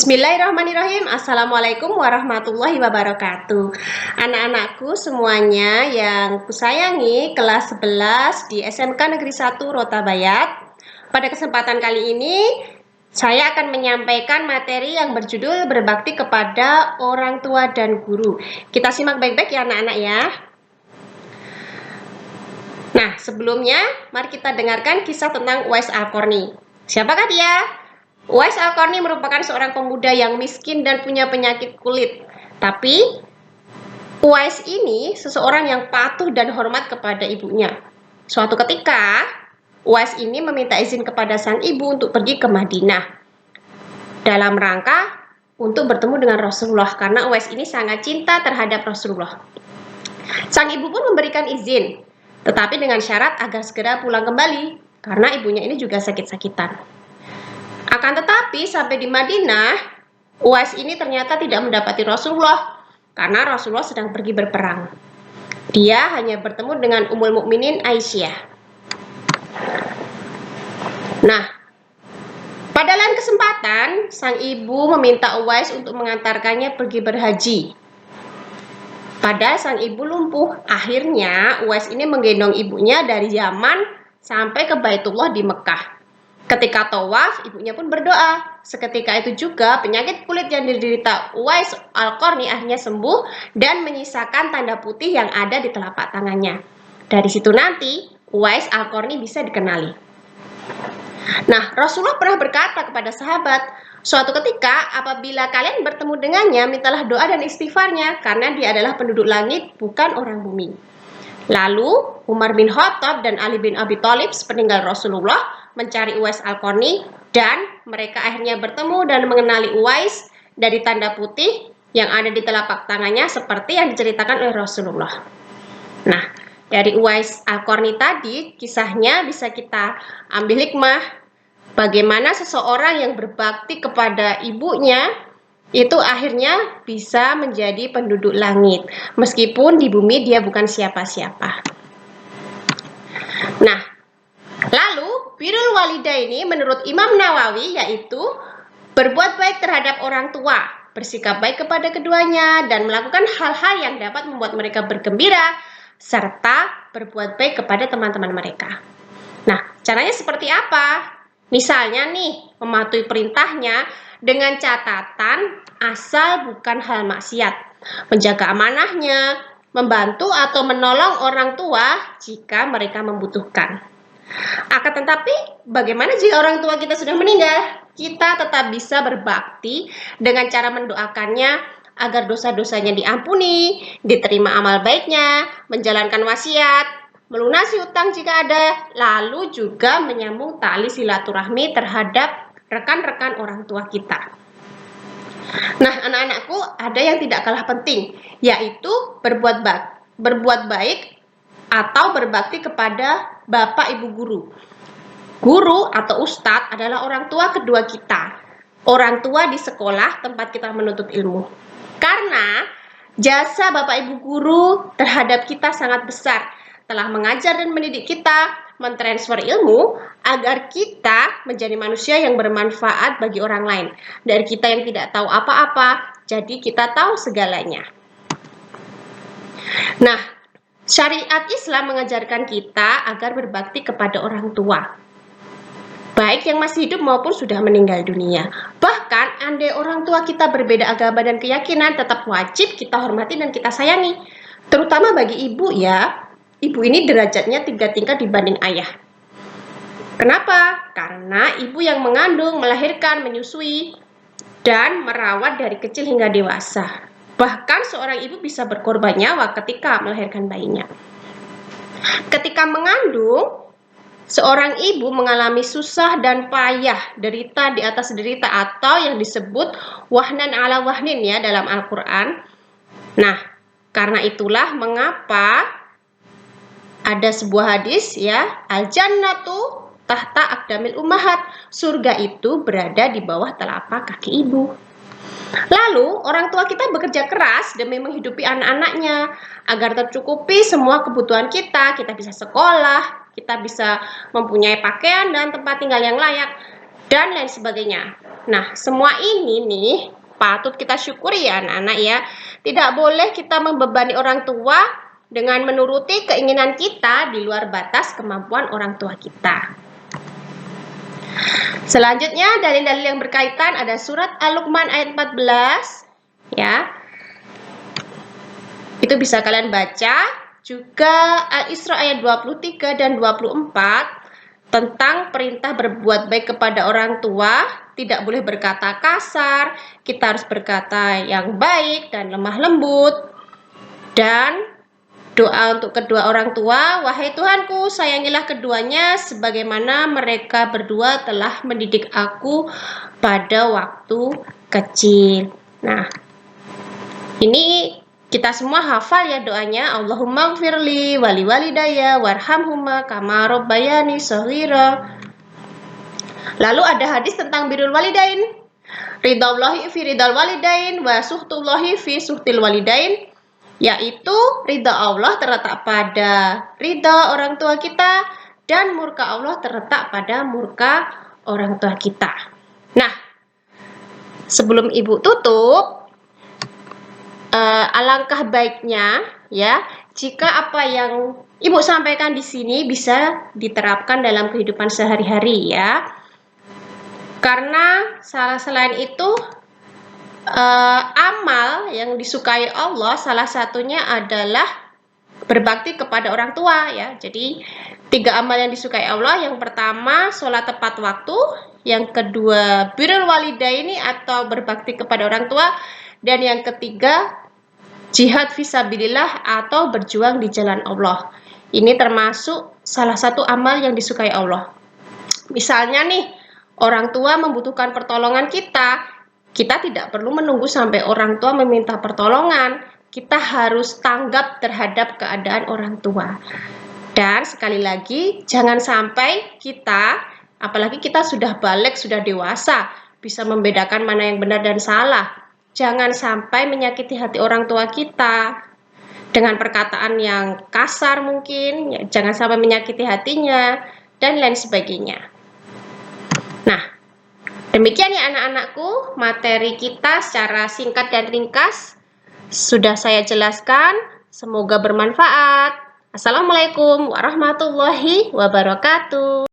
Bismillahirrahmanirrahim. Assalamualaikum warahmatullahi wabarakatuh. Anak-anakku semuanya yang kusayangi, kelas 11 di SMK Negeri 1 Rotabayat. Pada kesempatan kali ini, saya akan menyampaikan materi yang berjudul berbakti kepada orang tua dan guru. Kita simak baik-baik ya anak-anak ya. Nah, sebelumnya mari kita dengarkan kisah tentang Uwais Al-Qarni. Siapakah dia? Uwais Al-Qarni merupakan seorang pemuda yang miskin dan punya penyakit kulit. Tapi Uwais ini seseorang yang patuh dan hormat kepada ibunya. Suatu ketika, Uwais ini meminta izin kepada sang ibu untuk pergi ke Madinah dalam rangka untuk bertemu dengan Rasulullah, karena Uwais ini sangat cinta terhadap Rasulullah. Sang ibu pun memberikan izin, tetapi dengan syarat agar segera pulang kembali karena ibunya ini juga sakit-sakitan. Akan tetapi sampai di Madinah, Uwais ini ternyata tidak mendapati Rasulullah karena Rasulullah sedang pergi berperang. Dia hanya bertemu dengan Ummul Mukminin Aisyah. Nah, pada lain kesempatan, sang ibu meminta Uwais untuk mengantarkannya pergi berhaji. Padahal sang ibu lumpuh. Akhirnya Uwais ini menggendong ibunya dari Yaman sampai ke Baitullah di Mekah. Ketika tawaf, ibunya pun berdoa. Seketika itu juga penyakit kulit yang diderita Uwais Al-Qarni akhirnya sembuh dan menyisakan tanda putih yang ada di telapak tangannya. Dari situ nanti Uwais Al-Qarni bisa dikenali. Nah, Rasulullah pernah berkata kepada sahabat, suatu ketika apabila kalian bertemu dengannya, mintalah doa dan istighfarnya karena dia adalah penduduk langit, bukan orang bumi. Lalu Umar bin Khattab dan Ali bin Abi Thalib sepeninggal Rasulullah mencari Uwais Al-Qarni dan mereka akhirnya bertemu dan mengenali Uwais dari tanda putih yang ada di telapak tangannya seperti yang diceritakan oleh Rasulullah. Nah, dari Uwais Al-Qarni tadi kisahnya bisa kita ambil hikmah bagaimana seseorang yang berbakti kepada ibunya itu akhirnya bisa menjadi penduduk langit, meskipun di bumi dia bukan siapa-siapa. Nah, lalu birrul walidaini menurut Imam Nawawi yaitu berbuat baik terhadap orang tua, bersikap baik kepada keduanya, dan melakukan hal-hal yang dapat membuat mereka bergembira, serta berbuat baik kepada teman-teman mereka. Nah, caranya seperti apa? Misalnya nih, mematuhi perintahnya dengan catatan asal bukan hal maksiat, menjaga amanahnya, membantu atau menolong orang tua jika mereka membutuhkan. Akan tetapi, bagaimana jika orang tua kita sudah meninggal? Kita tetap bisa berbakti dengan cara mendoakannya agar dosa-dosanya diampuni, diterima amal baiknya, menjalankan wasiat, melunasi utang jika ada, lalu juga menyambung tali silaturahmi terhadap rekan-rekan orang tua kita. Nah, anak-anakku, ada yang tidak kalah penting, yaitu berbuat baik atau berbakti kepada bapak ibu guru. Guru atau ustadz adalah orang tua kedua kita, orang tua di sekolah tempat kita menuntut ilmu. Karena jasa bapak ibu guru terhadap kita sangat besar, telah mengajar dan mendidik kita, mentransfer ilmu agar kita menjadi manusia yang bermanfaat bagi orang lain. Dari kita yang tidak tahu apa-apa, jadi kita tahu segalanya. Nah, syariat Islam mengajarkan kita agar berbakti kepada orang tua, baik yang masih hidup maupun sudah meninggal dunia. Bahkan, andai orang tua kita berbeda agama dan keyakinan, tetap wajib kita hormati dan kita sayangi. Terutama bagi ibu ya. Ibu ini derajatnya 3 tingkat dibanding ayah. Kenapa? Karena ibu yang mengandung, melahirkan, menyusui, dan merawat dari kecil hingga dewasa. Bahkan seorang ibu bisa berkorban nyawa ketika melahirkan bayinya. Ketika mengandung, seorang ibu mengalami susah dan payah, derita di atas derita, atau yang disebut wahnan ala wahnin ya dalam Al-Quran. Nah, karena itulah mengapa ada sebuah hadis ya, al-jannatu tahta aqdamil ummahat, surga itu berada di bawah telapak kaki ibu. Lalu orang tua kita bekerja keras demi menghidupi anak-anaknya agar tercukupi semua kebutuhan kita bisa sekolah, kita bisa mempunyai pakaian dan tempat tinggal yang layak. dan lain sebagainya. Nah, semua ini nih patut kita syukuri ya anak-anak ya. Tidak boleh kita membebani orang tua dengan menuruti keinginan kita di luar batas kemampuan orang tua kita. Selanjutnya, dalil-dalil yang berkaitan ada surat Al-Luqman ayat 14 ya. Itu bisa kalian baca, juga Al-Isra ayat 23 dan 24 tentang perintah berbuat baik kepada orang tua, tidak boleh berkata kasar, kita harus berkata yang baik dan lemah lembut. Dan doa untuk kedua orang tua, wahai Tuhanku, sayangilah keduanya sebagaimana mereka berdua telah mendidik aku pada waktu kecil. Nah, ini kita semua hafal ya doanya. Allahumma gfirli wali walidayya warhamhuma kama rabbayani shaghira. Lalu ada hadis tentang birrul walidain. Ridhallahi fi ridhal walidain wa suhtullahi fi suhtil walidain. Yaitu ridha Allah terletak pada ridha orang tua kita dan murka Allah terletak pada murka orang tua kita. Nah, sebelum Ibu tutup, alangkah baiknya ya jika apa yang Ibu sampaikan di sini bisa diterapkan dalam kehidupan sehari-hari ya. Karena selain itu amal yang disukai Allah salah satunya adalah berbakti kepada orang tua ya. Jadi 3 amal yang disukai Allah, yang pertama sholat tepat waktu, yang kedua birrul walidaini atau berbakti kepada orang tua, dan yang ketiga jihad fisabilillah atau berjuang di jalan Allah. Ini termasuk salah satu amal yang disukai Allah. Misalnya nih, orang tua membutuhkan pertolongan kita tidak perlu menunggu sampai orang tua meminta pertolongan. Kita harus tanggap terhadap keadaan orang tua. Dan sekali lagi, jangan sampai kita, apalagi kita sudah balik, sudah dewasa, bisa membedakan mana yang benar dan salah. Jangan sampai menyakiti hati orang tua kita dengan perkataan yang kasar mungkin, ya, jangan sampai menyakiti hatinya, dan lain sebagainya. Nah, demikian ya anak-anakku, materi kita secara singkat dan ringkas sudah saya jelaskan, semoga bermanfaat. Assalamualaikum warahmatullahi wabarakatuh.